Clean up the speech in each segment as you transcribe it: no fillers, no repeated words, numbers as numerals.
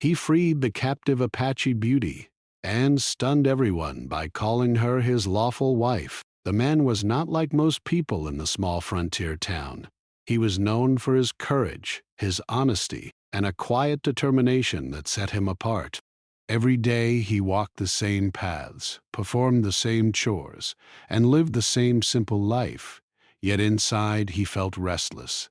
He freed the captive Apache beauty and stunned everyone by calling her his lawful wife. The man was not like most people in the small frontier town. He was known for his courage, his honesty, and a quiet determination that set him apart. Every day he walked the same paths, performed the same chores, and lived the same simple life, yet inside he felt restless.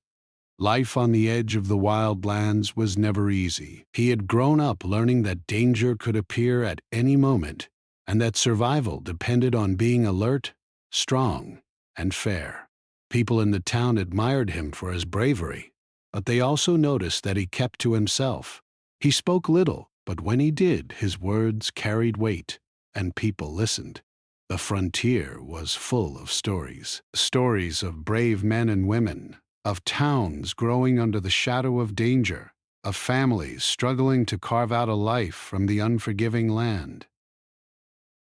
Life on the edge of the wild lands was never easy. He had grown up learning that danger could appear at any moment, and that survival depended on being alert, strong, and fair. People in the town admired him for his bravery, but they also noticed that he kept to himself. He spoke little, but when he did, his words carried weight, and people listened. The frontier was full of stories. Stories of brave men and women, of towns growing under the shadow of danger, of families struggling to carve out a life from the unforgiving land.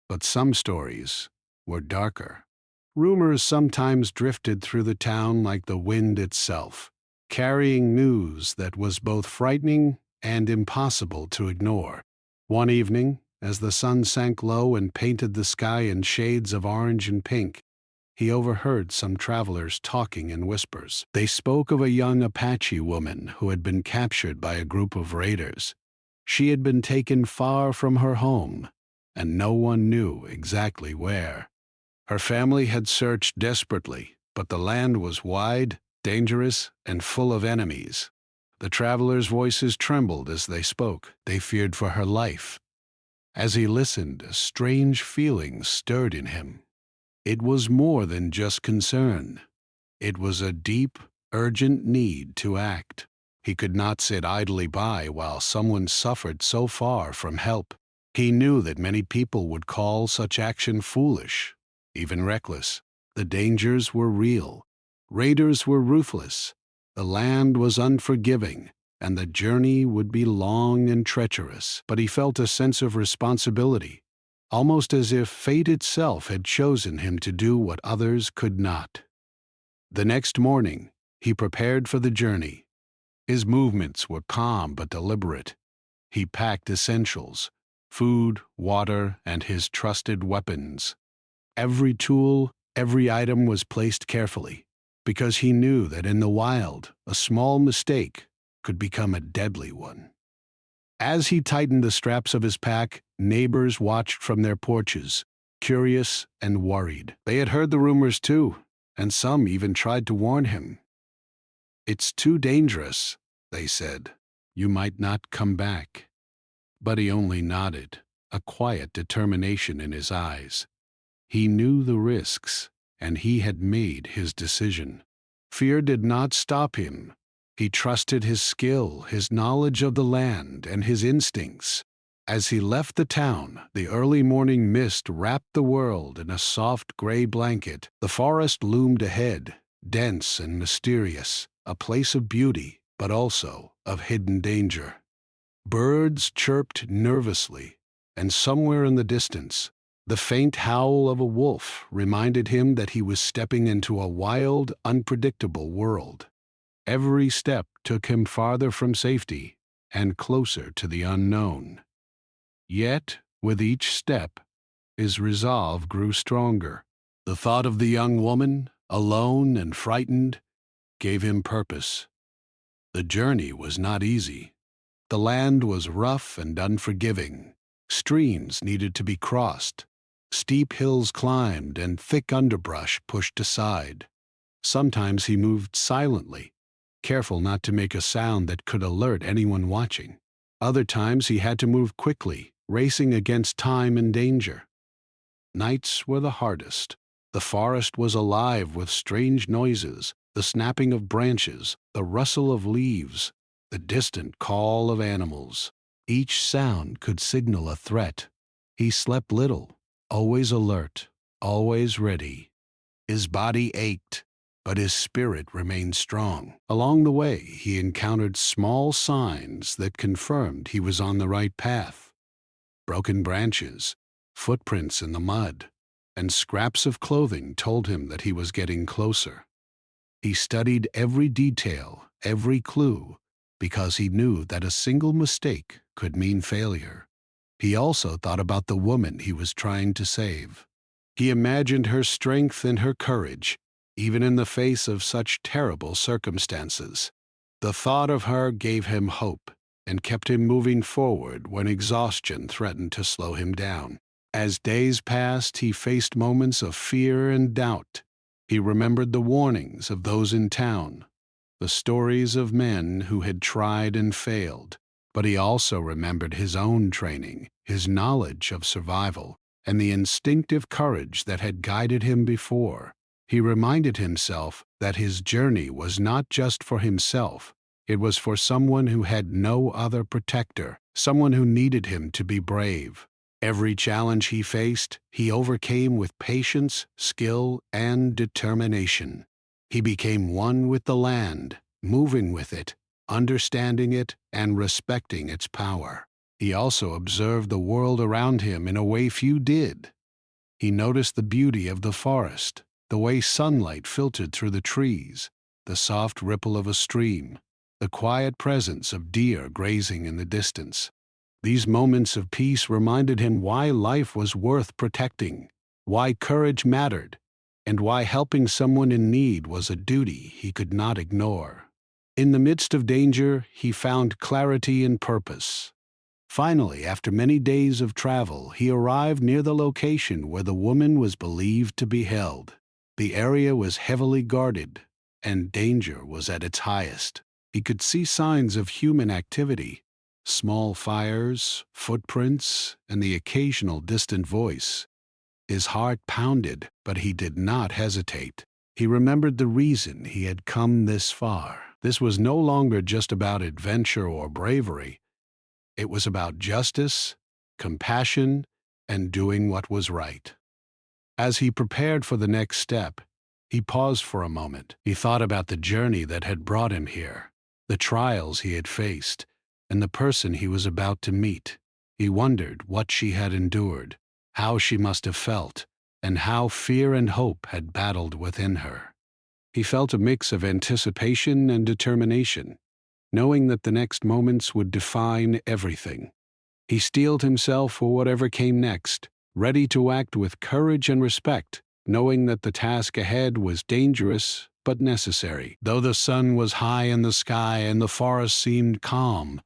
But some stories were darker. Rumors sometimes drifted through the town like the wind itself, carrying news that was both frightening and impossible to ignore. One evening, as the sun sank low and painted the sky in shades of orange and pink, he overheard some travelers talking in whispers. They spoke of a young Apache woman who had been captured by a group of raiders. She had been taken far from her home, and no one knew exactly where. Her family had searched desperately, but the land was wide, dangerous, and full of enemies. The travelers' voices trembled as they spoke. They feared for her life. As he listened, a strange feeling stirred in him. It was more than just concern. It was a deep, urgent need to act. He could not sit idly by while someone suffered so far from help. He knew that many people would call such action foolish, even reckless. The dangers were real. Raiders were ruthless. The land was unforgiving, and the journey would be long and treacherous. But he felt a sense of responsibility, almost as if fate itself had chosen him to do what others could not. The next morning, he prepared for the journey. His movements were calm but deliberate. He packed essentials: food, water, and his trusted weapons. Every tool, every item was placed carefully, because he knew that in the wild, a small mistake could become a deadly one. As he tightened the straps of his pack, neighbors watched from their porches, curious and worried. They had heard the rumors too, and some even tried to warn him. "It's too dangerous," they said. "You might not come back." But he only nodded, a quiet determination in his eyes. He knew the risks, and he had made his decision. Fear did not stop him. He trusted his skill, his knowledge of the land, and his instincts. As he left the town, the early morning mist wrapped the world in a soft gray blanket. The forest loomed ahead, dense and mysterious, a place of beauty, but also of hidden danger. Birds chirped nervously, and somewhere in the distance, the faint howl of a wolf reminded him that he was stepping into a wild, unpredictable world. Every step took him farther from safety and closer to the unknown. Yet, with each step, his resolve grew stronger. The thought of the young woman, alone and frightened, gave him purpose. The journey was not easy. The land was rough and unforgiving. Streams needed to be crossed. Steep hills climbed and thick underbrush pushed aside. Sometimes he moved silently, careful not to make a sound that could alert anyone watching. Other times he had to move quickly, racing against time and danger. Nights were the hardest. The forest was alive with strange noises, the snapping of branches, the rustle of leaves, the distant call of animals. Each sound could signal a threat. He slept little, always alert, always ready. His body ached, but his spirit remained strong. Along the way, he encountered small signs that confirmed he was on the right path. Broken branches, footprints in the mud, and scraps of clothing told him that he was getting closer. He studied every detail, every clue, because he knew that a single mistake could mean failure. He also thought about the woman he was trying to save. He imagined her strength and her courage, even in the face of such terrible circumstances. The thought of her gave him hope and kept him moving forward when exhaustion threatened to slow him down. As days passed, he faced moments of fear and doubt. He remembered the warnings of those in town, the stories of men who had tried and failed, but he also remembered his own training, his knowledge of survival, and the instinctive courage that had guided him before. He reminded himself that his journey was not just for himself. It was for someone who had no other protector, someone who needed him to be brave. Every challenge he faced, he overcame with patience, skill, and determination. He became one with the land, moving with it, understanding it, and respecting its power. He also observed the world around him in a way few did. He noticed the beauty of the forest, the way sunlight filtered through the trees, the soft ripple of a stream, the quiet presence of deer grazing in the distance. These moments of peace reminded him why life was worth protecting, why courage mattered, and why helping someone in need was a duty he could not ignore. In the midst of danger, he found clarity and purpose. Finally, after many days of travel, he arrived near the location where the woman was believed to be held. The area was heavily guarded, and danger was at its highest. He could see signs of human activity, small fires, footprints, and the occasional distant voice. His heart pounded, but he did not hesitate. He remembered the reason he had come this far. This was no longer just about adventure or bravery. It was about justice, compassion, and doing what was right. As he prepared for the next step, he paused for a moment. He thought about the journey that had brought him here, the trials he had faced, and the person he was about to meet. He wondered what she had endured, how she must have felt, and how fear and hope had battled within her. He felt a mix of anticipation and determination, knowing that the next moments would define everything. He steeled himself for whatever came next, ready to act with courage and respect, knowing that the task ahead was dangerous but necessary. Though the sun was high in the sky and the forest seemed calm,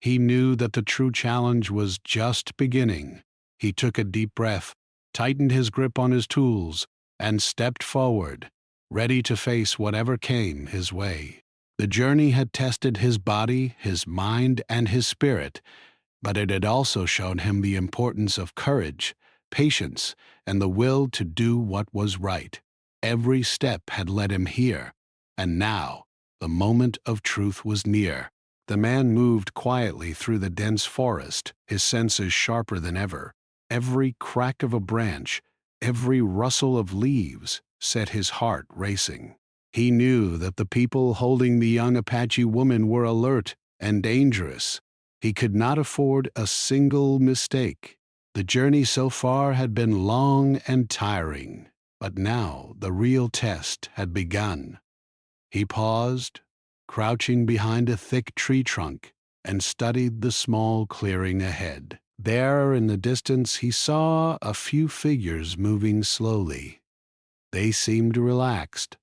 he knew that the true challenge was just beginning. He took a deep breath, tightened his grip on his tools, and stepped forward, ready to face whatever came his way. The journey had tested his body, his mind, and his spirit, but it had also shown him the importance of courage, patience, and the will to do what was right. Every step had led him here, and now the moment of truth was near. The man moved quietly through the dense forest, his senses sharper than ever. Every crack of a branch, every rustle of leaves set his heart racing. He knew that the people holding the young Apache woman were alert and dangerous. He could not afford a single mistake. The journey so far had been long and tiring, but now the real test had begun. He paused, crouching behind a thick tree trunk, and studied the small clearing ahead. There in the distance he saw a few figures moving slowly. They seemed relaxed,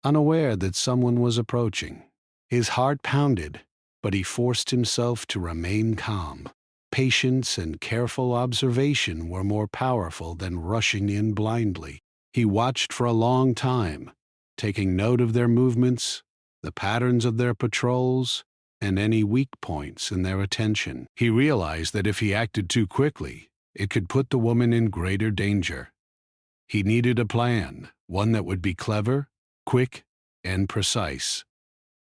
unaware that someone was approaching. His heart pounded, but he forced himself to remain calm. Patience and careful observation were more powerful than rushing in blindly. He watched for a long time, taking note of their movements, the patterns of their patrols, and any weak points in their attention. He realized that if he acted too quickly, it could put the woman in greater danger. He needed a plan, one that would be clever, quick, and precise.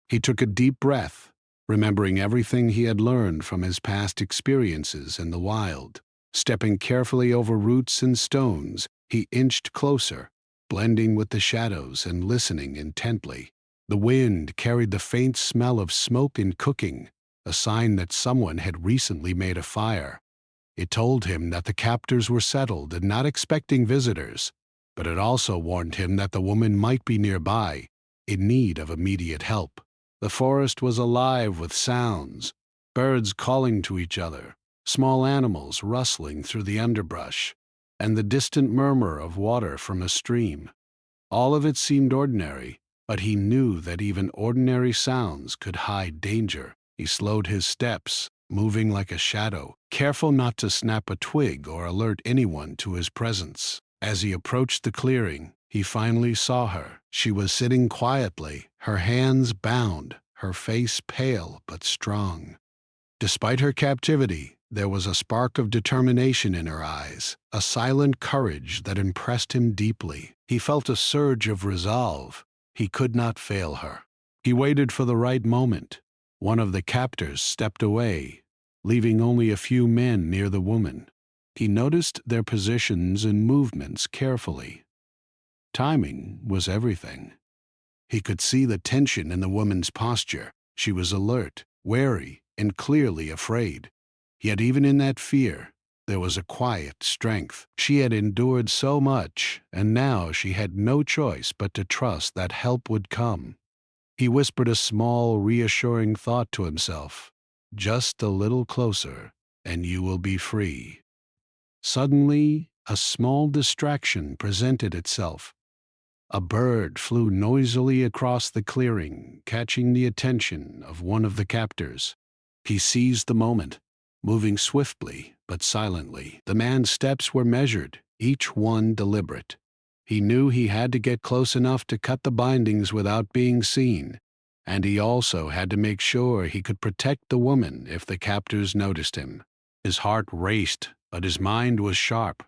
He took a deep breath, remembering everything he had learned from his past experiences in the wild. Stepping carefully over roots and stones, he inched closer, blending with the shadows and listening intently. The wind carried the faint smell of smoke and cooking, a sign that someone had recently made a fire. It told him that the captors were settled and not expecting visitors, but it also warned him that the woman might be nearby, in need of immediate help. The forest was alive with sounds, birds calling to each other, small animals rustling through the underbrush, and the distant murmur of water from a stream. All of it seemed ordinary, but he knew that even ordinary sounds could hide danger. He slowed his steps, moving like a shadow, careful not to snap a twig or alert anyone to his presence. As he approached the clearing, he finally saw her. She was sitting quietly, her hands bound, her face pale but strong. Despite her captivity, there was a spark of determination in her eyes, a silent courage that impressed him deeply. He felt a surge of resolve. He could not fail her. He waited for the right moment. One of the captors stepped away, leaving only a few men near the woman. He noticed their positions and movements carefully. Timing was everything. He could see the tension in the woman's posture. She was alert, wary, and clearly afraid. Yet even in that fear, there was a quiet strength. She had endured so much, and now she had no choice but to trust that help would come. He whispered a small, reassuring thought to himself. Just a little closer, and you will be free. Suddenly, a small distraction presented itself. A bird flew noisily across the clearing, catching the attention of one of the captors. He seized the moment, moving swiftly but silently. The man's steps were measured, each one deliberate. He knew he had to get close enough to cut the bindings without being seen, and he also had to make sure he could protect the woman if the captors noticed him. His heart raced, but his mind was sharp.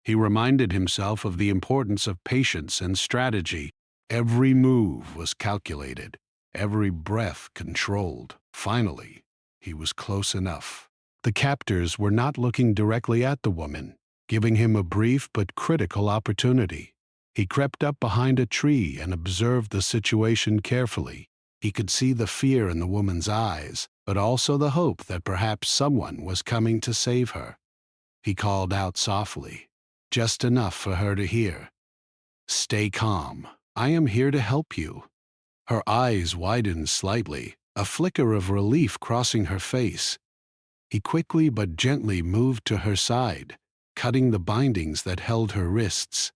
He reminded himself of the importance of patience and strategy. Every move was calculated, every breath controlled. Finally, he was close enough. The captors were not looking directly at the woman, giving him a brief but critical opportunity. He crept up behind a tree and observed the situation carefully. He could see the fear in the woman's eyes, but also the hope that perhaps someone was coming to save her. He called out softly, just enough for her to hear. "Stay calm. I am here to help you." Her eyes widened slightly, a flicker of relief crossing her face. He quickly but gently moved to her side, cutting the bindings that held her wrists.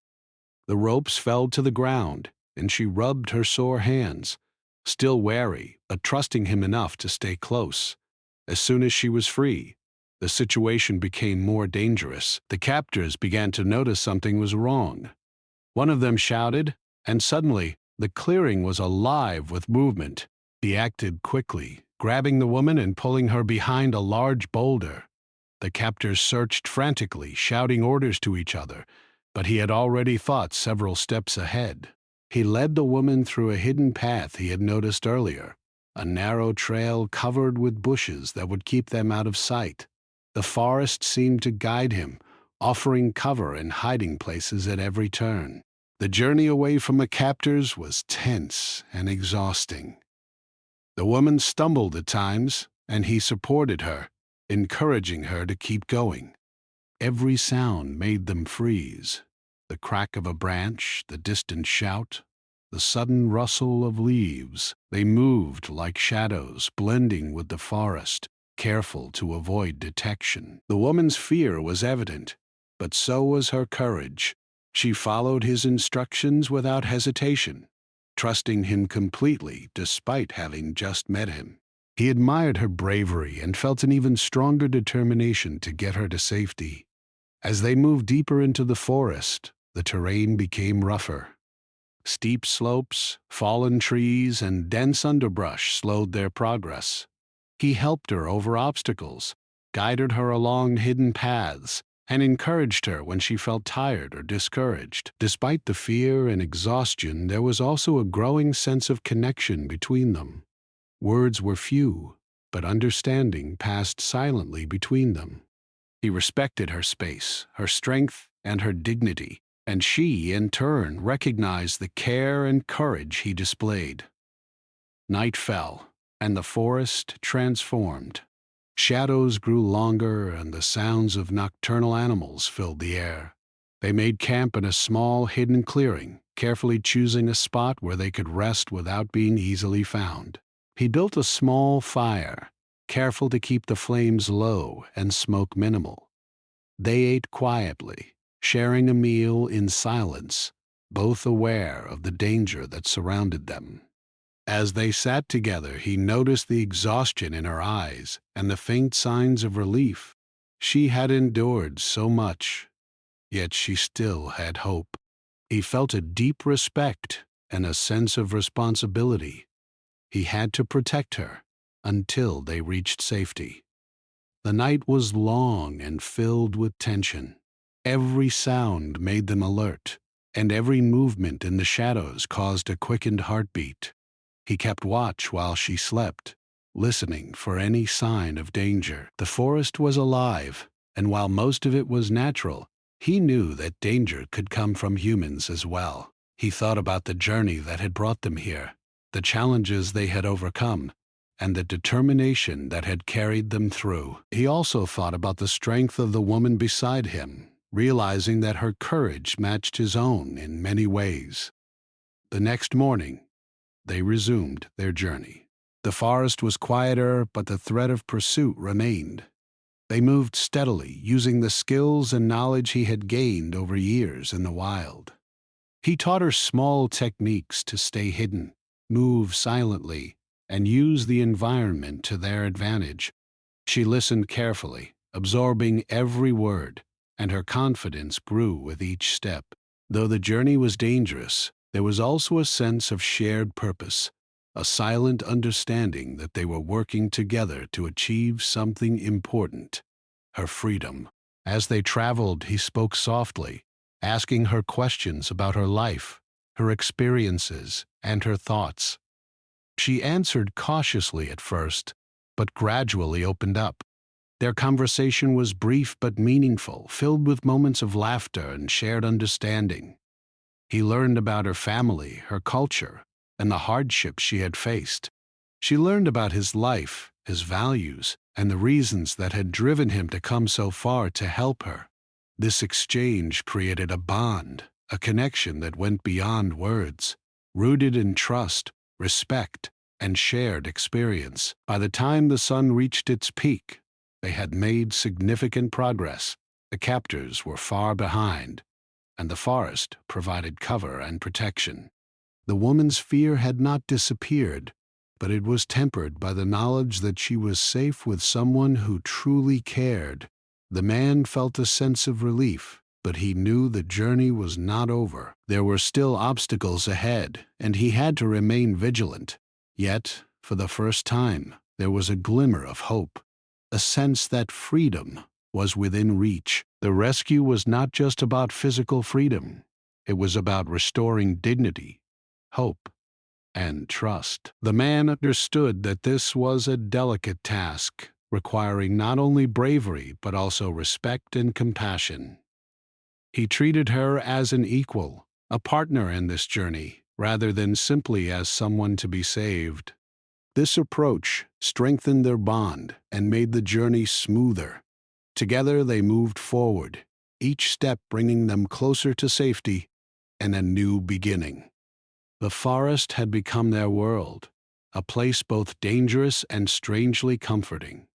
The ropes fell to the ground, and she rubbed her sore hands, still wary but trusting him enough to stay close. As soon as she was free, the situation became more dangerous. The captors began to notice something was wrong. One of them shouted, and suddenly the clearing was alive with movement. He acted quickly, grabbing the woman and pulling her behind a large boulder. The captors searched frantically, shouting orders to each other, but he had already thought several steps ahead. He led the woman through a hidden path he had noticed earlier, a narrow trail covered with bushes that would keep them out of sight. The forest seemed to guide him, offering cover and hiding places at every turn. The journey away from the captors was tense and exhausting. The woman stumbled at times, and he supported her, encouraging her to keep going. Every sound made them freeze. The crack of a branch, the distant shout, the sudden rustle of leaves. They moved like shadows, blending with the forest, careful to avoid detection. The woman's fear was evident, but so was her courage. She followed his instructions without hesitation, trusting him completely despite having just met him. He admired her bravery and felt an even stronger determination to get her to safety. As they moved deeper into the forest, the terrain became rougher. Steep slopes, fallen trees, and dense underbrush slowed their progress. He helped her over obstacles, guided her along hidden paths, and encouraged her when she felt tired or discouraged. Despite the fear and exhaustion, there was also a growing sense of connection between them. Words were few, but understanding passed silently between them. He respected her space, her strength, and her dignity, and she, in turn, recognized the care and courage he displayed. Night fell, and the forest transformed. Shadows grew longer, and the sounds of nocturnal animals filled the air. They made camp in a small, hidden clearing, carefully choosing a spot where they could rest without being easily found. He built a small fire, careful to keep the flames low and smoke minimal. They ate quietly, sharing a meal in silence, both aware of the danger that surrounded them. As they sat together, he noticed the exhaustion in her eyes and the faint signs of relief. She had endured so much, yet she still had hope. He felt a deep respect and a sense of responsibility. He had to protect her until they reached safety. The night was long and filled with tension. Every sound made them alert, and every movement in the shadows caused a quickened heartbeat. He kept watch while she slept, listening for any sign of danger. The forest was alive, and while most of it was natural, he knew that danger could come from humans as well. He thought about the journey that had brought them here, the challenges they had overcome, and the determination that had carried them through. He also thought about the strength of the woman beside him, realizing that her courage matched his own in many ways. The next morning, they resumed their journey. The forest was quieter, but the threat of pursuit remained. They moved steadily, using the skills and knowledge he had gained over years in the wild. He taught her small techniques to stay hidden, move silently, and use the environment to their advantage. She listened carefully, absorbing every word, and her confidence grew with each step. Though the journey was dangerous, there was also a sense of shared purpose, a silent understanding that they were working together to achieve something important: her freedom. As they traveled, he spoke softly, asking her questions about her life, her experiences, and her thoughts. She answered cautiously at first, but gradually opened up. Their conversation was brief but meaningful, filled with moments of laughter and shared understanding. He learned about her family, her culture, and the hardships she had faced. She learned about his life, his values, and the reasons that had driven him to come so far to help her. This exchange created a bond, a connection that went beyond words, rooted in trust, respect, and shared experience. By the time the sun reached its peak, they had made significant progress. The captors were far behind, and the forest provided cover and protection. The woman's fear had not disappeared, but it was tempered by the knowledge that she was safe with someone who truly cared. The man felt a sense of relief, but he knew the journey was not over. There were still obstacles ahead, and he had to remain vigilant. Yet, for the first time, there was a glimmer of hope, a sense that freedom was within reach. The rescue was not just about physical freedom. It was about restoring dignity, hope, and trust. The man understood that this was a delicate task, requiring not only bravery but also respect and compassion. He treated her as an equal, a partner in this journey, rather than simply as someone to be saved. This approach strengthened their bond and made the journey smoother. Together they moved forward, each step bringing them closer to safety and a new beginning. The forest had become their world, a place both dangerous and strangely comforting.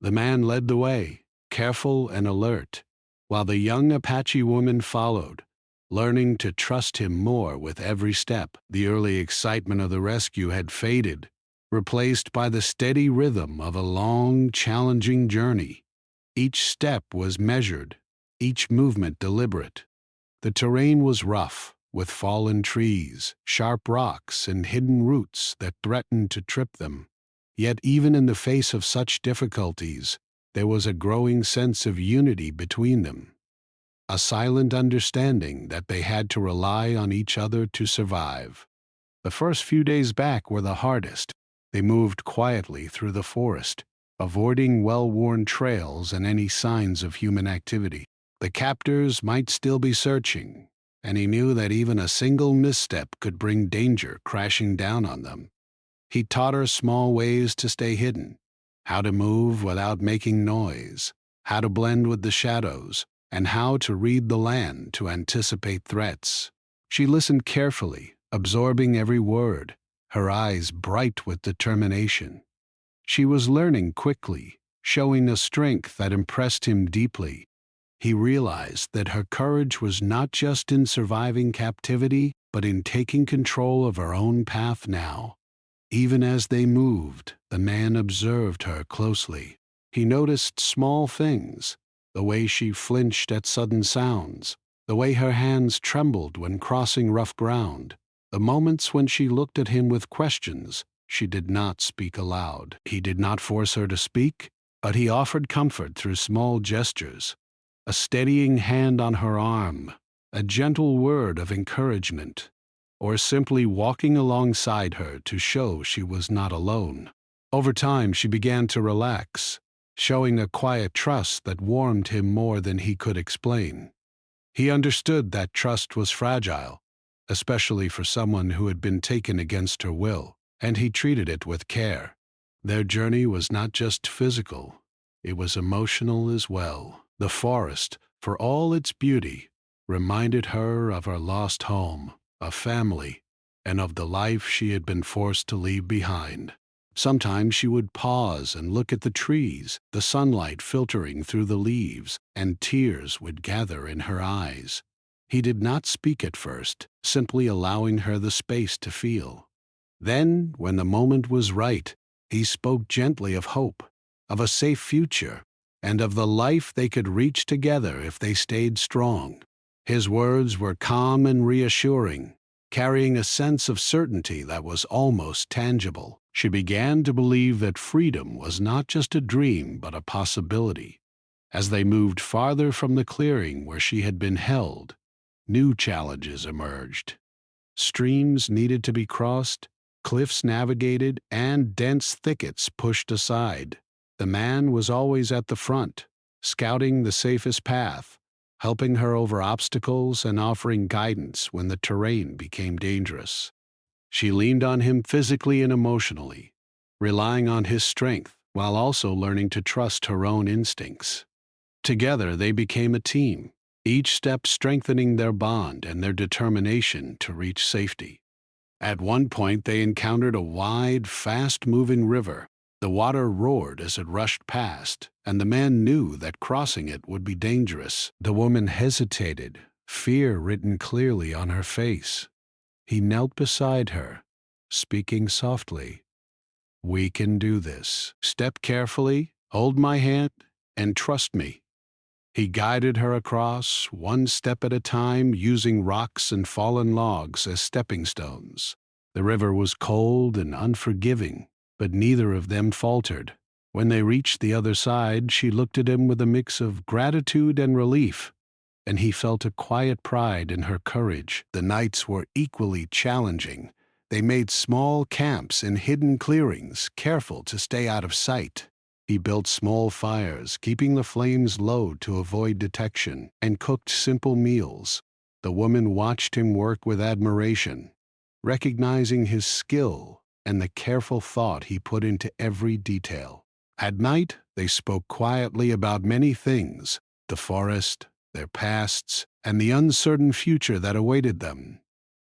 The man led the way, careful and alert, while the young Apache woman followed, learning to trust him more with every step. The early excitement of the rescue had faded, replaced by the steady rhythm of a long, challenging journey. Each step was measured, each movement deliberate. The terrain was rough, with fallen trees, sharp rocks, and hidden roots that threatened to trip them. Yet even in the face of such difficulties, there was a growing sense of unity between them, a silent understanding that they had to rely on each other to survive. The first few days back were the hardest. They moved quietly through the forest, avoiding well-worn trails and any signs of human activity. The captors might still be searching, and he knew that even a single misstep could bring danger crashing down on them. He taught her small ways to stay hidden, how to move without making noise, how to blend with the shadows, and how to read the land to anticipate threats. She listened carefully, absorbing every word, her eyes bright with determination. She was learning quickly, showing a strength that impressed him deeply. He realized that her courage was not just in surviving captivity, but in taking control of her own path now. Even as they moved, the man observed her closely. He noticed small things, the way she flinched at sudden sounds, the way her hands trembled when crossing rough ground, the moments when she looked at him with questions. She did not speak aloud. He did not force her to speak, but he offered comfort through small gestures, a steadying hand on her arm, a gentle word of encouragement, or simply walking alongside her to show she was not alone. Over time, she began to relax, showing a quiet trust that warmed him more than he could explain. He understood that trust was fragile, especially for someone who had been taken against her will, and he treated it with care. Their journey was not just physical, it was emotional as well. The forest, for all its beauty, reminded her of her lost home, a family, and of the life she had been forced to leave behind. Sometimes she would pause and look at the trees, the sunlight filtering through the leaves, and tears would gather in her eyes. He did not speak at first, simply allowing her the space to feel. Then, when the moment was right, he spoke gently of hope, of a safe future, and of the life they could reach together if they stayed strong. His words were calm and reassuring, carrying a sense of certainty that was almost tangible. She began to believe that freedom was not just a dream but a possibility. As they moved farther from the clearing where she had been held, new challenges emerged. Streams needed to be crossed, cliffs navigated, and dense thickets pushed aside. The man was always at the front, scouting the safest path, helping her over obstacles and offering guidance when the terrain became dangerous. She leaned on him physically and emotionally, relying on his strength while also learning to trust her own instincts. Together they became a team, each step strengthening their bond and their determination to reach safety. At one point they encountered a wide, fast-moving river. The water roared as it rushed past, and the man knew that crossing it would be dangerous. The woman hesitated, fear written clearly on her face. He knelt beside her, speaking softly. "We can do this. Step carefully, hold my hand, and trust me." He guided her across, one step at a time, using rocks and fallen logs as stepping stones. The river was cold and unforgiving, but neither of them faltered. When they reached the other side, she looked at him with a mix of gratitude and relief, and he felt a quiet pride in her courage. The nights were equally challenging. They made small camps in hidden clearings, careful to stay out of sight. He built small fires, keeping the flames low to avoid detection, and cooked simple meals. The woman watched him work with admiration, recognizing his skill and the careful thought he put into every detail. At night, they spoke quietly about many things: the forest, their pasts, and the uncertain future that awaited them.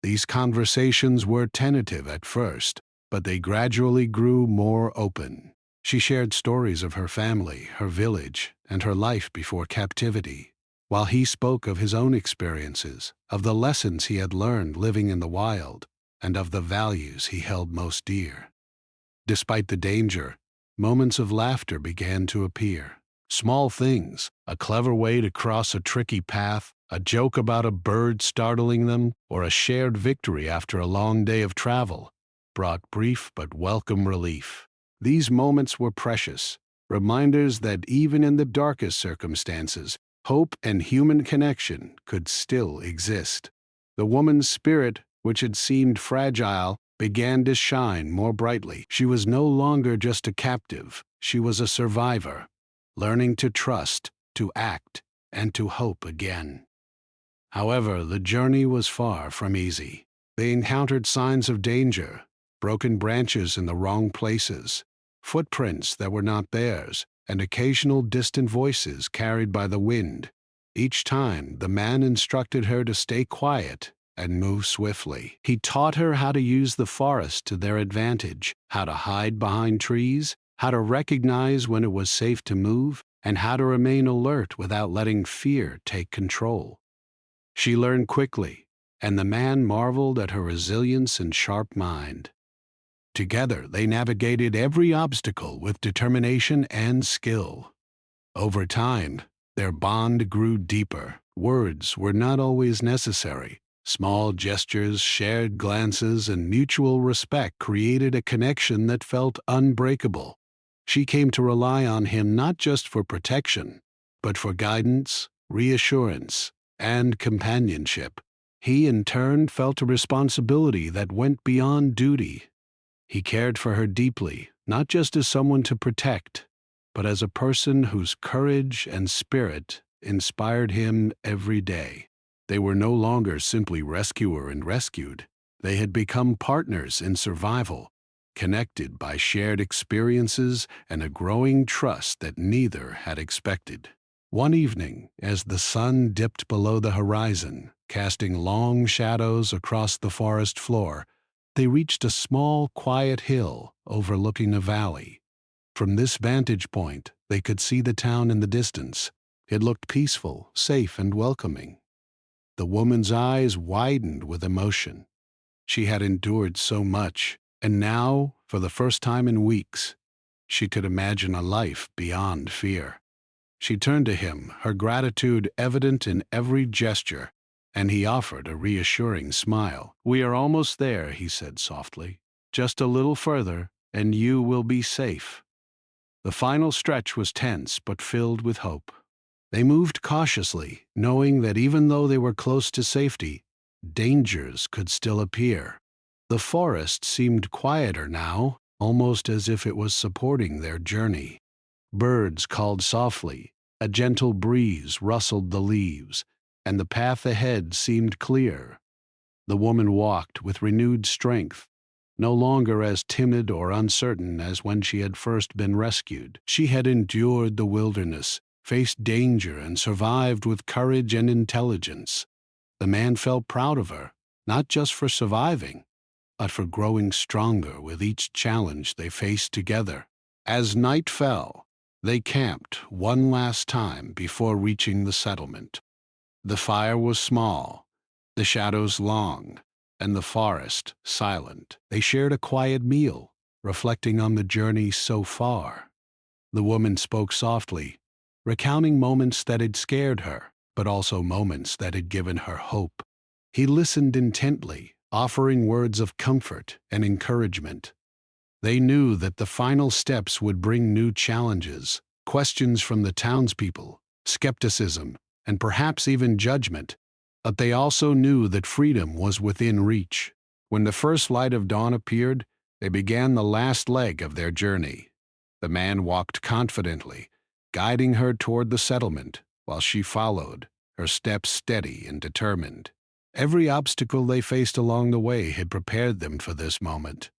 These conversations were tentative at first, but they gradually grew more open. She shared stories of her family, her village, and her life before captivity, while he spoke of his own experiences, of the lessons he had learned living in the wild, and of the values he held most dear. Despite the danger, moments of laughter began to appear. Small things, a clever way to cross a tricky path, a joke about a bird startling them, or a shared victory after a long day of travel, brought brief but welcome relief. These moments were precious, reminders that even in the darkest circumstances, hope and human connection could still exist. The woman's spirit, which had seemed fragile, began to shine more brightly. She was no longer just a captive, she was a survivor, learning to trust, to act, and to hope again. However, the journey was far from easy. They encountered signs of danger, broken branches in the wrong places, footprints that were not theirs, and occasional distant voices carried by the wind. Each time, the man instructed her to stay quiet, and move swiftly. He taught her how to use the forest to their advantage, how to hide behind trees, how to recognize when it was safe to move, and how to remain alert without letting fear take control. She learned quickly, and the man marveled at her resilience and sharp mind. Together, they navigated every obstacle with determination and skill. Over time, their bond grew deeper. Words were not always necessary. Small gestures, shared glances, and mutual respect created a connection that felt unbreakable. She came to rely on him not just for protection, but for guidance, reassurance, and companionship. He, in turn, felt a responsibility that went beyond duty. He cared for her deeply, not just as someone to protect, but as a person whose courage and spirit inspired him every day. They were no longer simply rescuer and rescued. They had become partners in survival, connected by shared experiences and a growing trust that neither had expected. One evening, as the sun dipped below the horizon, casting long shadows across the forest floor, they reached a small, quiet hill overlooking a valley. From this vantage point, they could see the town in the distance. It looked peaceful, safe, and welcoming. The woman's eyes widened with emotion. She had endured so much, and now, for the first time in weeks, she could imagine a life beyond fear. She turned to him, her gratitude evident in every gesture, and he offered a reassuring smile. "We are almost there," he said softly. "Just a little further, and you will be safe." The final stretch was tense but filled with hope. They moved cautiously, knowing that even though they were close to safety, dangers could still appear. The forest seemed quieter now, almost as if it was supporting their journey. Birds called softly, a gentle breeze rustled the leaves, and the path ahead seemed clear. The woman walked with renewed strength, no longer as timid or uncertain as when she had first been rescued. She had endured the wilderness, faced danger, and survived with courage and intelligence. The man felt proud of her, not just for surviving, but for growing stronger with each challenge they faced together. As night fell, they camped one last time before reaching the settlement. The fire was small, the shadows long, and the forest silent. They shared a quiet meal, reflecting on the journey so far. The woman spoke softly, recounting moments that had scared her, but also moments that had given her hope. He listened intently, offering words of comfort and encouragement. They knew that the final steps would bring new challenges, questions from the townspeople, skepticism, and perhaps even judgment, but they also knew that freedom was within reach. When the first light of dawn appeared, they began the last leg of their journey. The man walked confidently, guiding her toward the settlement, while she followed, her steps steady and determined. Every obstacle they faced along the way had prepared them for this moment.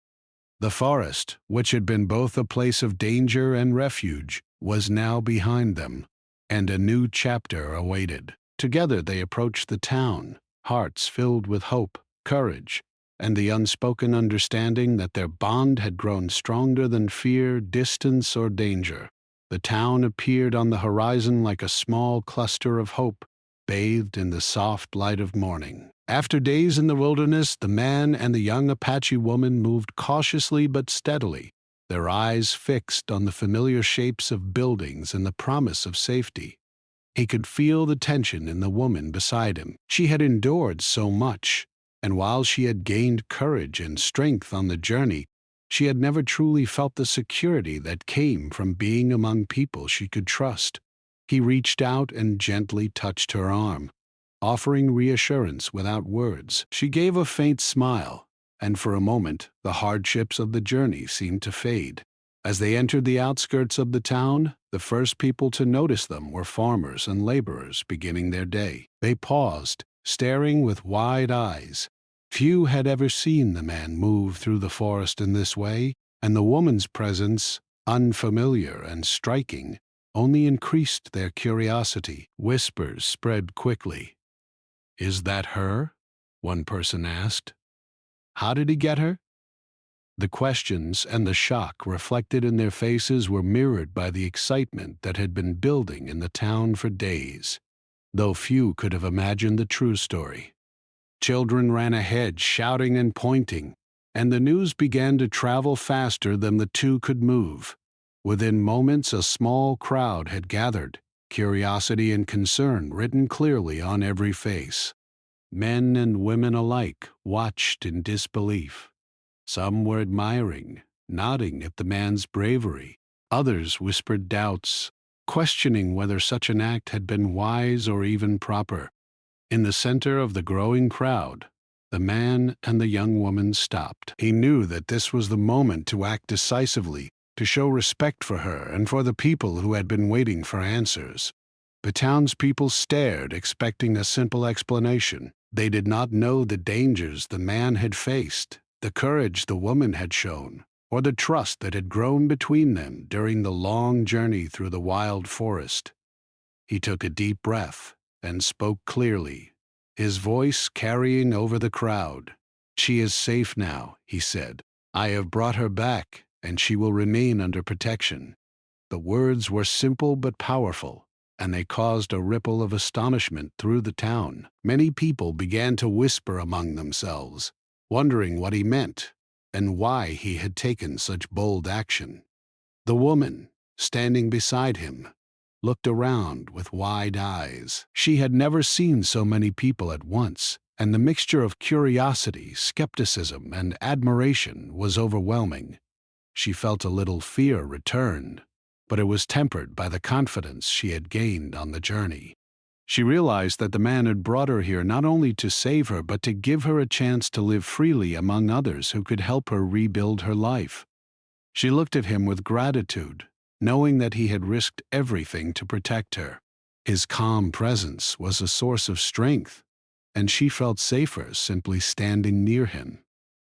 The forest, which had been both a place of danger and refuge, was now behind them, and a new chapter awaited. Together they approached the town, hearts filled with hope, courage, and the unspoken understanding that their bond had grown stronger than fear, distance, or danger. The town appeared on the horizon like a small cluster of hope, bathed in the soft light of morning. After days in the wilderness, the man and the young Apache woman moved cautiously but steadily, their eyes fixed on the familiar shapes of buildings and the promise of safety. He could feel the tension in the woman beside him. She had endured so much, and while she had gained courage and strength on the journey, she had never truly felt the security that came from being among people she could trust. He reached out and gently touched her arm, offering reassurance without words. She gave a faint smile, and for a moment the hardships of the journey seemed to fade. As they entered the outskirts of the town, the first people to notice them were farmers and laborers beginning their day. They paused, staring with wide eyes. Few had ever seen the man move through the forest in this way, and the woman's presence, unfamiliar and striking, only increased their curiosity. Whispers spread quickly. "Is that her?" one person asked. How did he get her? The questions and the shock reflected in their faces were mirrored by the excitement that had been building in the town for days, though few could have imagined the true story. Children ran ahead, shouting and pointing, and the news began to travel faster than the two could move. Within moments, a small crowd had gathered, curiosity and concern written clearly on every face. Men and women alike watched in disbelief. Some were admiring, nodding at the man's bravery. Others whispered doubts, questioning whether such an act had been wise or even proper. In the center of the growing crowd, the man and the young woman stopped. He knew that this was the moment to act decisively, to show respect for her and for the people who had been waiting for answers. The townspeople stared, expecting a simple explanation. They did not know the dangers the man had faced, the courage the woman had shown, or the trust that had grown between them during the long journey through the wild forest. He took a deep breath and spoke clearly, his voice carrying over the crowd. She is safe now, he said. I have brought her back, and she will remain under protection. The words were simple but powerful, and they caused a ripple of astonishment through the town. Many people began to whisper among themselves, wondering what he meant and why he had taken such bold action. The woman, standing beside him, looked around with wide eyes. She had never seen so many people at once, and the mixture of curiosity, skepticism, and admiration was overwhelming. She felt a little fear return, but it was tempered by the confidence she had gained on the journey. She realized that the man had brought her here not only to save her, but to give her a chance to live freely among others who could help her rebuild her life. She looked at him with gratitude, knowing that he had risked everything to protect her. His calm presence was a source of strength, and she felt safer simply standing near him.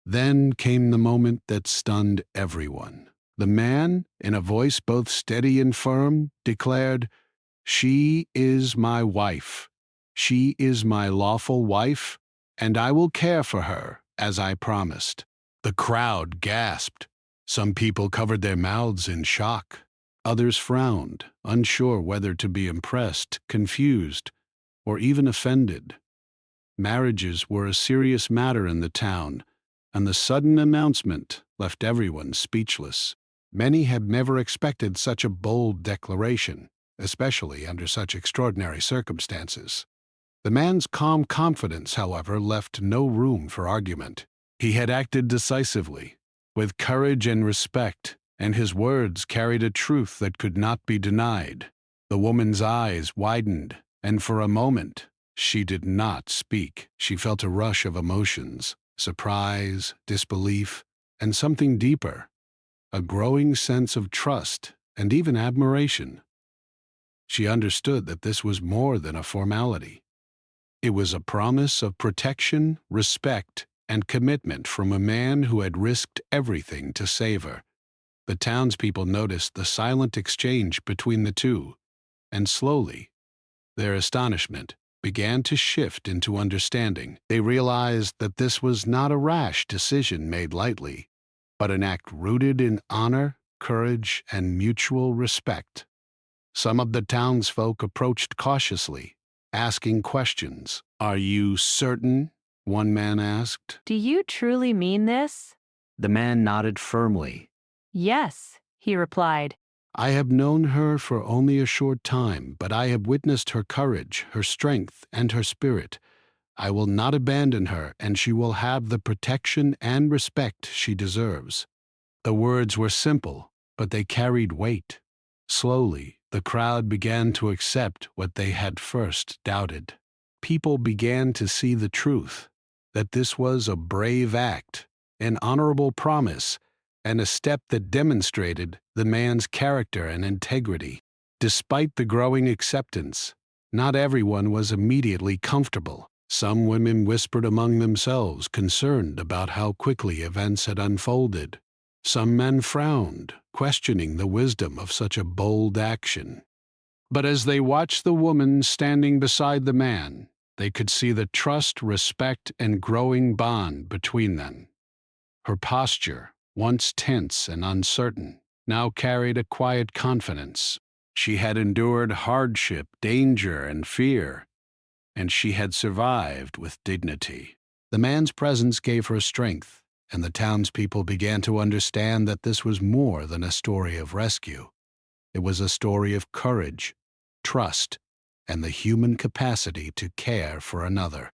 Then came the moment that stunned everyone. The man, in a voice both steady and firm, declared, "She is my wife. She is my lawful wife, and I will care for her, as I promised." The crowd gasped. Some people covered their mouths in shock. Others frowned, unsure whether to be impressed, confused, or even offended. Marriages were a serious matter in the town, and the sudden announcement left everyone speechless. Many had never expected such a bold declaration, especially under such extraordinary circumstances. The man's calm confidence, however, left no room for argument. He had acted decisively, with courage and respect, and his words carried a truth that could not be denied. The woman's eyes widened, and for a moment, she did not speak. She felt a rush of emotions, surprise, disbelief, and something deeper, a growing sense of trust and even admiration. She understood that this was more than a formality. It was a promise of protection, respect, and commitment from a man who had risked everything to save her. The townspeople noticed the silent exchange between the two, and slowly, their astonishment began to shift into understanding. They realized that this was not a rash decision made lightly, but an act rooted in honor, courage, and mutual respect. Some of the townsfolk approached cautiously, asking questions. "Are you certain?" one man asked. "Do you truly mean this?" The man nodded firmly. "Yes," he replied. "I have known her for only a short time, but I have witnessed her courage, her strength, and her spirit. I will not abandon her, and she will have the protection and respect she deserves." The words were simple, but they carried weight. Slowly, the crowd began to accept what they had first doubted. People began to see the truth, that this was a brave act, an honorable promise, and a step that demonstrated the man's character and integrity. Despite the growing acceptance, not everyone was immediately comfortable. Some women whispered among themselves, concerned about how quickly events had unfolded. Some men frowned, questioning the wisdom of such a bold action. But as they watched the woman standing beside the man, They could see the trust, respect, and growing bond between them. Her posture, once tense and uncertain, now carried a quiet confidence. She had endured hardship, danger, and fear, and she had survived with dignity. The man's presence gave her strength, and the townspeople began to understand that this was more than a story of rescue. It was a story of courage, trust, and the human capacity to care for another.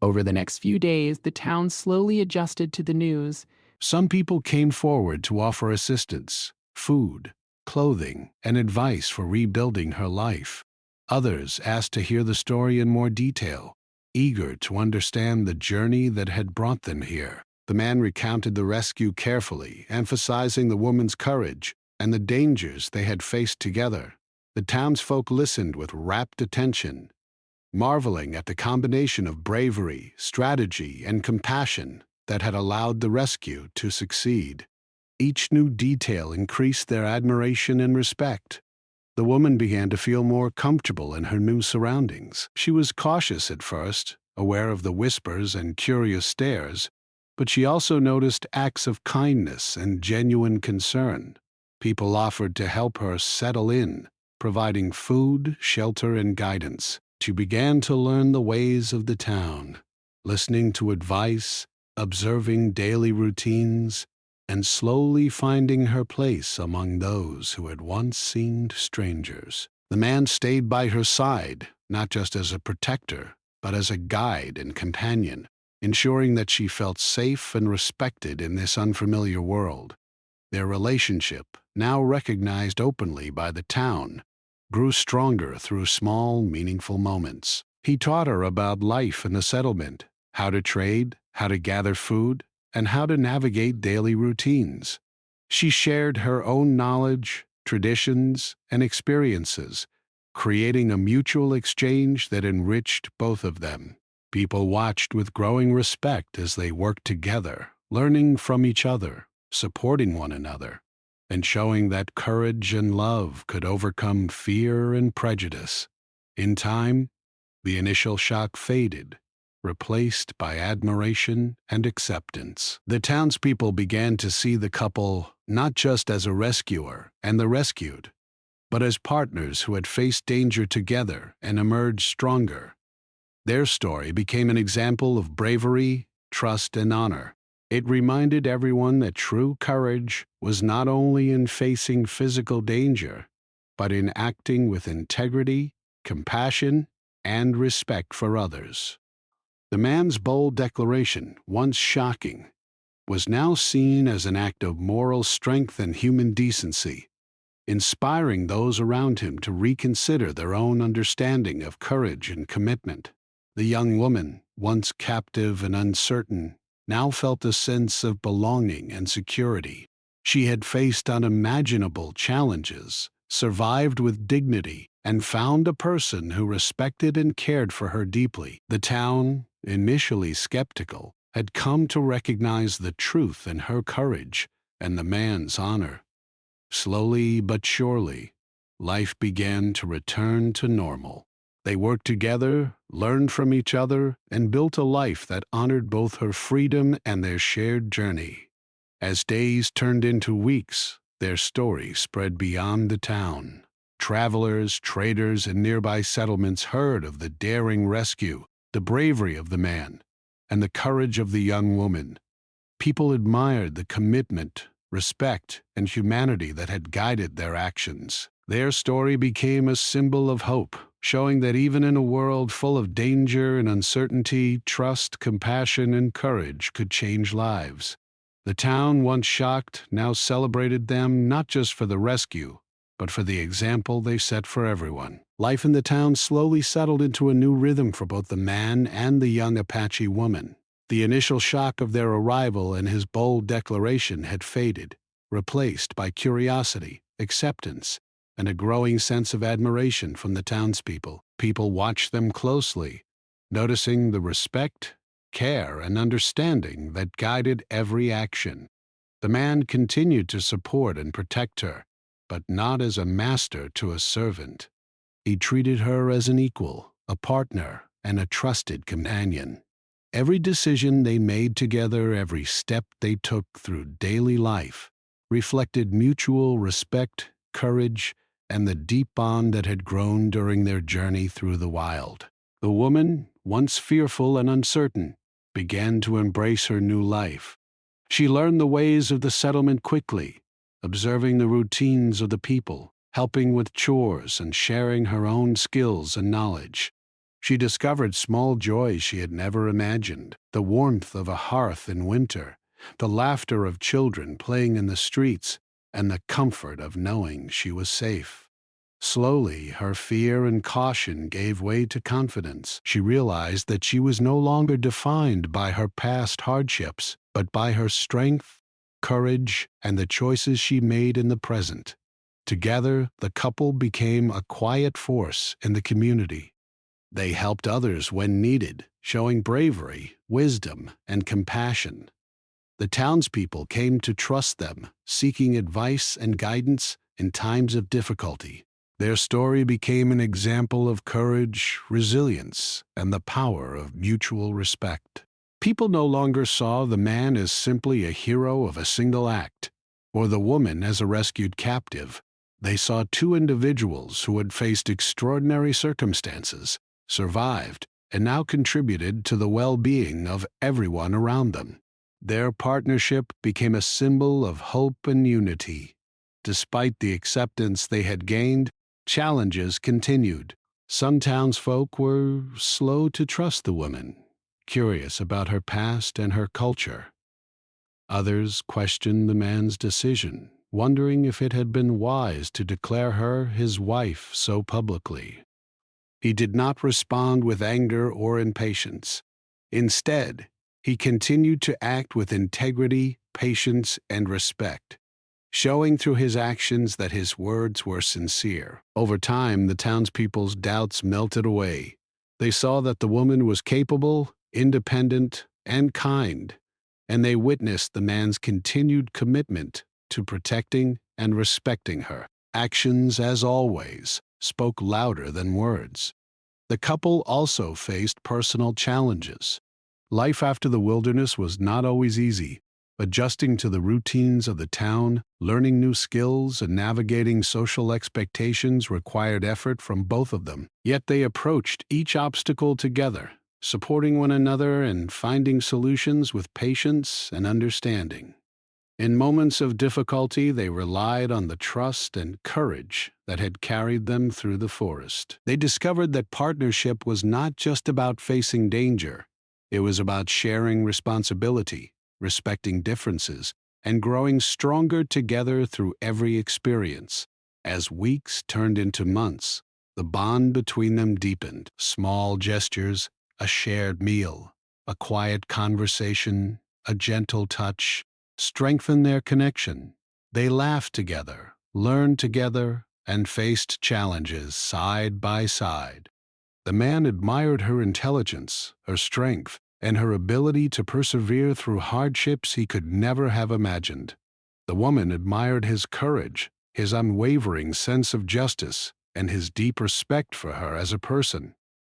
Over the next few days, the town slowly adjusted to the news. Some people came forward to offer assistance, food, clothing, and advice for rebuilding her life. Others asked to hear the story in more detail, eager to understand the journey that had brought them here. The man recounted the rescue carefully, emphasizing the woman's courage and the dangers they had faced together. The townsfolk listened with rapt attention, marveling at the combination of bravery, strategy, and compassion that had allowed the rescue to succeed. Each new detail increased their admiration and respect. The woman began to feel more comfortable in her new surroundings. She was cautious at first, aware of the whispers and curious stares, but she also noticed acts of kindness and genuine concern. People offered to help her settle in, providing food, shelter, and guidance. She began to learn the ways of the town, listening to advice, observing daily routines, and slowly finding her place among those who had once seemed strangers. The man stayed by her side, not just as a protector, but as a guide and companion, ensuring that she felt safe and respected in this unfamiliar world. Their relationship, now recognized openly by the town, grew stronger through small, meaningful moments. He taught her about life in the settlement, how to trade, how to gather food, and how to navigate daily routines. She shared her own knowledge, traditions, and experiences, creating a mutual exchange that enriched both of them. People watched with growing respect as they worked together, learning from each other, supporting one another, and showing that courage and love could overcome fear and prejudice. In time, the initial shock faded, replaced by admiration and acceptance. The townspeople began to see the couple not just as a rescuer and the rescued, but as partners who had faced danger together and emerged stronger. Their story became an example of bravery, trust, and honor. It reminded everyone that true courage was not only in facing physical danger, but in acting with integrity, compassion, and respect for others. The man's bold declaration, once shocking, was now seen as an act of moral strength and human decency, inspiring those around him to reconsider their own understanding of courage and commitment. The young woman, once captive and uncertain, now felt a sense of belonging and security. She had faced unimaginable challenges, survived with dignity, and found a person who respected and cared for her deeply. The town, initially skeptical, had come to recognize the truth in her courage and the man's honor. Slowly but surely, life began to return to normal. They worked together, learned from each other, and built a life that honored both her freedom and their shared journey. As days turned into weeks, their story spread beyond the town. Travelers, traders, and nearby settlements heard of the daring rescue, the bravery of the man, and the courage of the young woman. People admired the commitment, respect, and humanity that had guided their actions. Their story became a symbol of hope, showing that even in a world full of danger and uncertainty, trust, compassion, and courage could change lives. The town, once shocked, now celebrated them not just for the rescue, but for the example they set for everyone. Life in the town slowly settled into a new rhythm for both the man and the young Apache woman. The initial shock of their arrival and his bold declaration had faded, replaced by curiosity, acceptance, and a growing sense of admiration from the townspeople. People watched them closely, noticing the respect, care, and understanding that guided every action. The man continued to support and protect her, but not as a master to a servant. He treated her as an equal, a partner, and a trusted companion. Every decision they made together, every step they took through daily life, reflected mutual respect, courage, and the deep bond that had grown during their journey through the wild. The woman, once fearful and uncertain, began to embrace her new life. She learned the ways of the settlement quickly, observing the routines of the people, helping with chores, and sharing her own skills and knowledge. She discovered small joys she had never imagined: the warmth of a hearth in winter, the laughter of children playing in the streets, and the comfort of knowing she was safe. Slowly, her fear and caution gave way to confidence. She realized that she was no longer defined by her past hardships, but by her strength, courage, and the choices she made in the present. Together, the couple became a quiet force in the community. They helped others when needed, showing bravery, wisdom, and compassion. The townspeople came to trust them, seeking advice and guidance in times of difficulty. Their story became an example of courage, resilience, and the power of mutual respect. People no longer saw the man as simply a hero of a single act, or the woman as a rescued captive. They saw two individuals who had faced extraordinary circumstances, survived, and now contributed to the well-being of everyone around them. Their partnership became a symbol of hope and unity. Despite the acceptance they had gained, challenges continued. Some townsfolk were slow to trust the woman, curious about her past and her culture. Others questioned the man's decision, wondering if it had been wise to declare her his wife so publicly. He did not respond with anger or impatience. Instead, he continued to act with integrity, patience, and respect, showing through his actions that his words were sincere. Over time, the townspeople's doubts melted away. They saw that the woman was capable, independent, and kind, and they witnessed the man's continued commitment to protecting and respecting her. Actions, as always, spoke louder than words. The couple also faced personal challenges. Life after the wilderness was not always easy. Adjusting to the routines of the town, learning new skills, and navigating social expectations required effort from both of them. Yet they approached each obstacle together, supporting one another and finding solutions with patience and understanding. In moments of difficulty, they relied on the trust and courage that had carried them through the forest. They discovered that partnership was not just about facing danger. It was about sharing responsibility, respecting differences, and growing stronger together through every experience. As weeks turned into months, the bond between them deepened. Small gestures, a shared meal, a quiet conversation, a gentle touch, strengthened their connection. They laughed together, learned together, and faced challenges side by side. The man admired her intelligence, her strength, and her ability to persevere through hardships he could never have imagined. The woman admired his courage, his unwavering sense of justice, and his deep respect for her as a person.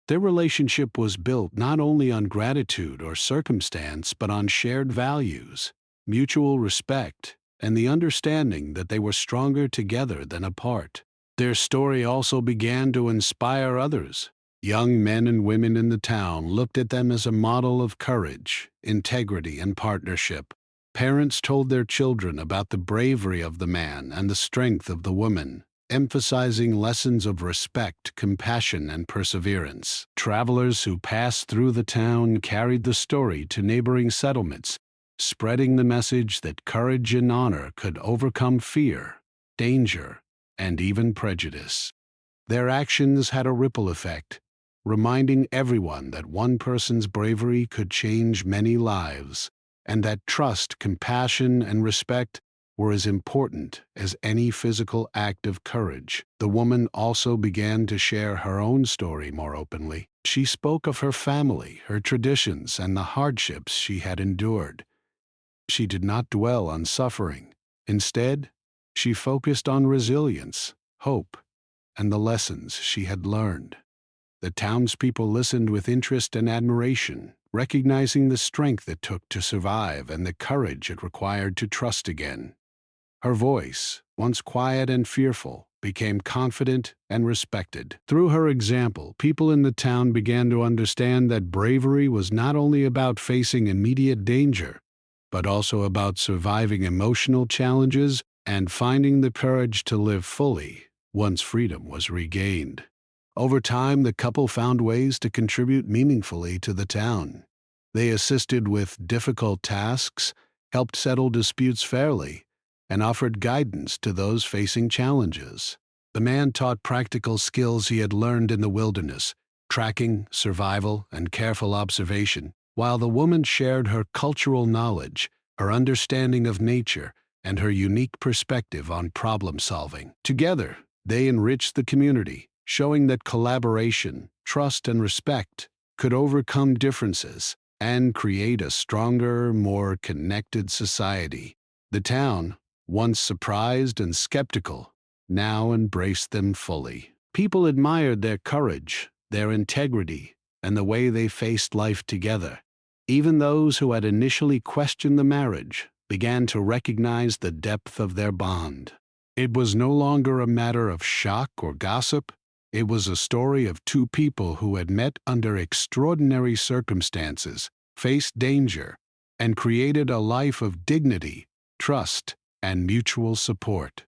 Their relationship was built not only on gratitude or circumstance, but on shared values, mutual respect, and the understanding that they were stronger together than apart. Their story also began to inspire others. Young men and women in the town looked at them as a model of courage, integrity, and partnership. Parents told their children about the bravery of the man and the strength of the woman, emphasizing lessons of respect, compassion, and perseverance. Travelers who passed through the town carried the story to neighboring settlements, spreading the message that courage and honor could overcome fear, danger, and even prejudice. Their actions had a ripple effect, reminding everyone that one person's bravery could change many lives, and that trust, compassion, and respect were as important as any physical act of courage. The woman also began to share her own story more openly. She spoke of her family, her traditions, and the hardships she had endured. She did not dwell on suffering. Instead, she focused on resilience, hope, and the lessons she had learned. The townspeople listened with interest and admiration, recognizing the strength it took to survive and the courage it required to trust again. Her voice, once quiet and fearful, became confident and respected. Through her example, people in the town began to understand that bravery was not only about facing immediate danger, but also about surviving emotional challenges and finding the courage to live fully once freedom was regained. Over time, the couple found ways to contribute meaningfully to the town. They assisted with difficult tasks, helped settle disputes fairly, and offered guidance to those facing challenges. The man taught practical skills he had learned in the wilderness, tracking, survival, and careful observation, while the woman shared her cultural knowledge, her understanding of nature, and her unique perspective on problem solving. Together, they enriched the community, showing that collaboration, trust, and respect could overcome differences and create a stronger, more connected society. The town, once surprised and skeptical, now embraced them fully. People admired their courage, their integrity, and the way they faced life together. Even those who had initially questioned the marriage began to recognize the depth of their bond. It was no longer a matter of shock or gossip. It was a story of two people who had met under extraordinary circumstances, faced danger, and created a life of dignity, trust, and mutual support.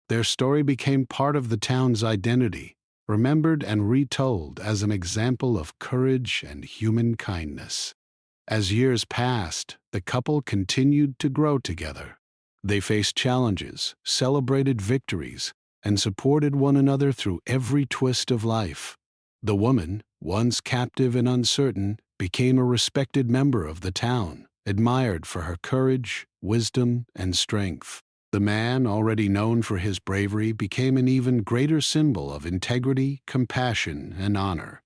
Their story became part of the town's identity, remembered and retold as an example of courage and human kindness. As years passed, the couple continued to grow together. They faced challenges, celebrated victories, and supported one another through every twist of life. The woman, once captive and uncertain, became a respected member of the town, admired for her courage, wisdom, and strength. The man, already known for his bravery, became an even greater symbol of integrity, compassion, and honor.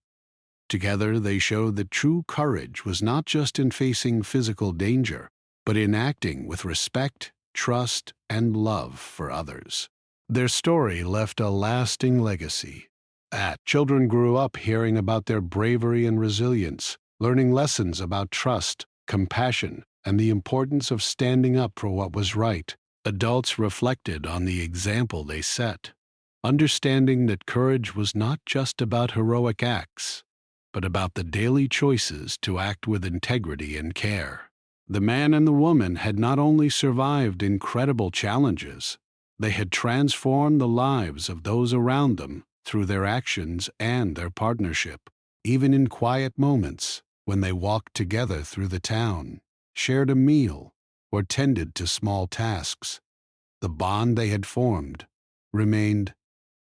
Together, they showed that true courage was not just in facing physical danger, but in acting with respect, trust, and love for others. Their story left a lasting legacy. Children grew up hearing about their bravery and resilience, learning lessons about trust, compassion, and the importance of standing up for what was right. Adults reflected on the example they set, understanding that courage was not just about heroic acts, but about the daily choices to act with integrity and care. The man and the woman had not only survived incredible challenges, they had transformed the lives of those around them through their actions and their partnership. Even in quiet moments, when they walked together through the town, shared a meal, or tended to small tasks, the bond they had formed remained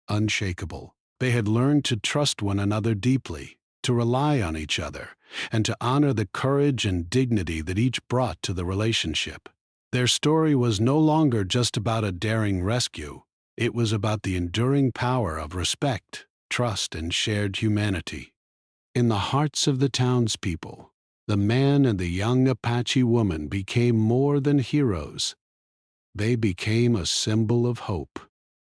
unshakable. They had learned to trust one another deeply, to rely on each other, and to honor the courage and dignity that each brought to the relationship. Their story was no longer just about a daring rescue. It was about the enduring power of respect, trust, and shared humanity. In the hearts of the townspeople, the man and the young Apache woman became more than heroes. They became a symbol of hope.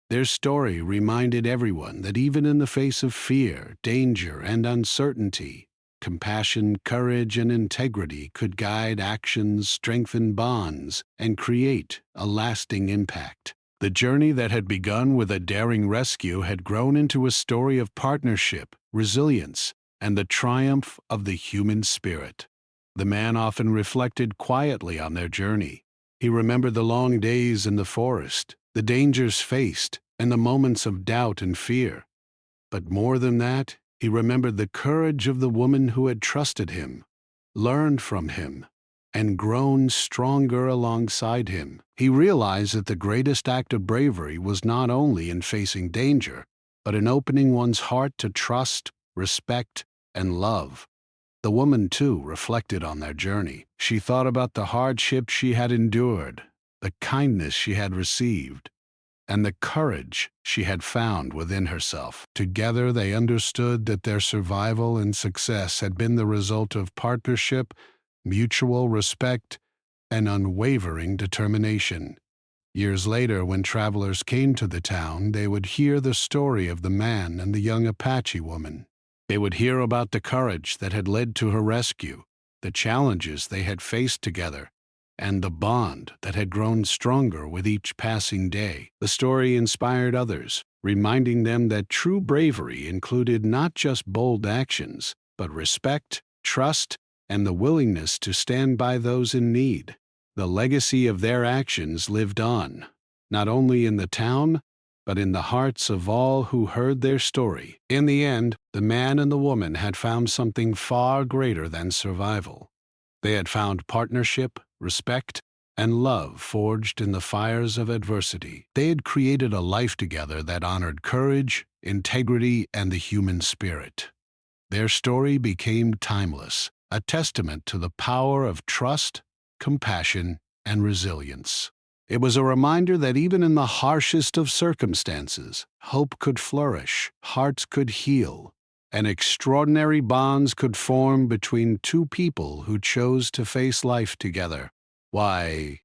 Their story reminded everyone that even in the face of fear, danger, and uncertainty, compassion, courage, and integrity could guide actions, strengthen bonds, and create a lasting impact. The journey that had begun with a daring rescue had grown into a story of partnership, resilience, and the triumph of the human spirit. The man often reflected quietly on their journey. He remembered the long days in the forest, the dangers faced, and the moments of doubt and fear. But more than that, he remembered the courage of the woman who had trusted him, learned from him, and grown stronger alongside him. He realized that the greatest act of bravery was not only in facing danger, but in opening one's heart to trust, respect, and love. The woman, too, reflected on their journey. She thought about the hardship she had endured, the kindness she had received, and the courage she had found within herself. Together, they understood that their survival and success had been the result of partnership, mutual respect, and unwavering determination. Years later, when travelers came to the town, they would hear the story of the man and the young Apache woman. They would hear about the courage that had led to her rescue, the challenges they had faced together, and the bond that had grown stronger with each passing day. The story inspired others, reminding them that true bravery included not just bold actions, but respect, trust, and the willingness to stand by those in need. The legacy of their actions lived on, not only in the town, but in the hearts of all who heard their story. In the end, the man and the woman had found something far greater than survival. They had found partnership, respect, and love forged in the fires of adversity. They had created a life together that honored courage, integrity, and the human spirit. Their story became timeless, a testament to the power of trust, compassion, and resilience. It was a reminder that even in the harshest of circumstances, hope could flourish, hearts could heal, and extraordinary bonds could form between two people who chose to face life together. Why,